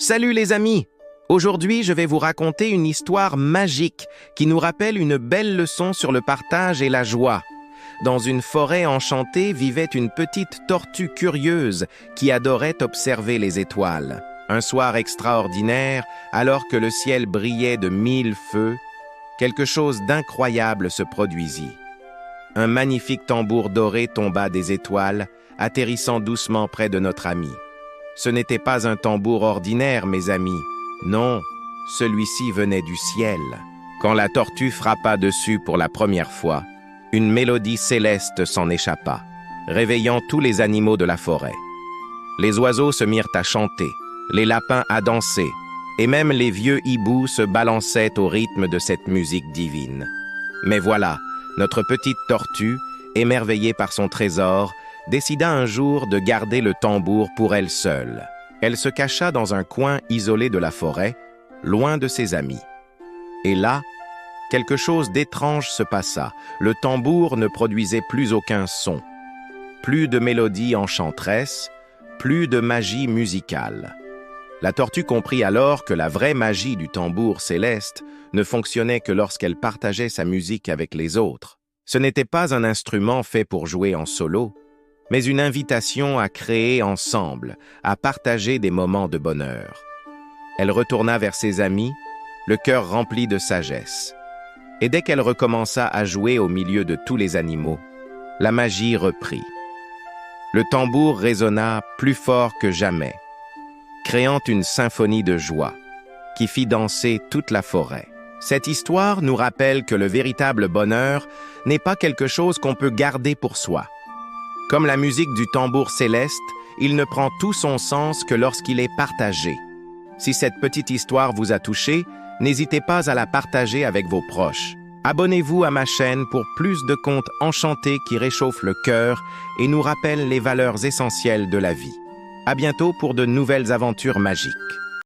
Salut les amis! Aujourd'hui, je vais vous raconter une histoire magique qui nous rappelle une belle leçon sur le partage et la joie. Dans une forêt enchantée vivait une petite tortue curieuse qui adorait observer les étoiles. Un soir extraordinaire, alors que le ciel brillait de 1000 feux, quelque chose d'incroyable se produisit. Un magnifique tambour doré tomba des étoiles, atterrissant doucement près de notre ami. Ce n'était pas un tambour ordinaire, mes amis. Non, celui-ci venait du ciel. Quand la tortue frappa dessus pour la première fois, une mélodie céleste s'en échappa, réveillant tous les animaux de la forêt. Les oiseaux se mirent à chanter, les lapins à danser, et même les vieux hiboux se balançaient au rythme de cette musique divine. Mais voilà, notre petite tortue, émerveillée par son trésor, décida un jour de garder le tambour pour elle seule. Elle se cacha dans un coin isolé de la forêt, loin de ses amis. Et là, quelque chose d'étrange se passa. Le tambour ne produisait plus aucun son. Plus de mélodie enchanteresse, plus de magie musicale. La tortue comprit alors que la vraie magie du tambour céleste ne fonctionnait que lorsqu'elle partageait sa musique avec les autres. Ce n'était pas un instrument fait pour jouer en solo, mais une invitation à créer ensemble, à partager des moments de bonheur. Elle retourna vers ses amis, le cœur rempli de sagesse. Et dès qu'elle recommença à jouer au milieu de tous les animaux, la magie reprit. Le tambour résonna plus fort que jamais, créant une symphonie de joie qui fit danser toute la forêt. Cette histoire nous rappelle que le véritable bonheur n'est pas quelque chose qu'on peut garder pour soi. Comme la musique du tambour céleste, il ne prend tout son sens que lorsqu'il est partagé. Si cette petite histoire vous a touché, n'hésitez pas à la partager avec vos proches. Abonnez-vous à ma chaîne pour plus de contes enchantés qui réchauffent le cœur et nous rappellent les valeurs essentielles de la vie. À bientôt pour de nouvelles aventures magiques.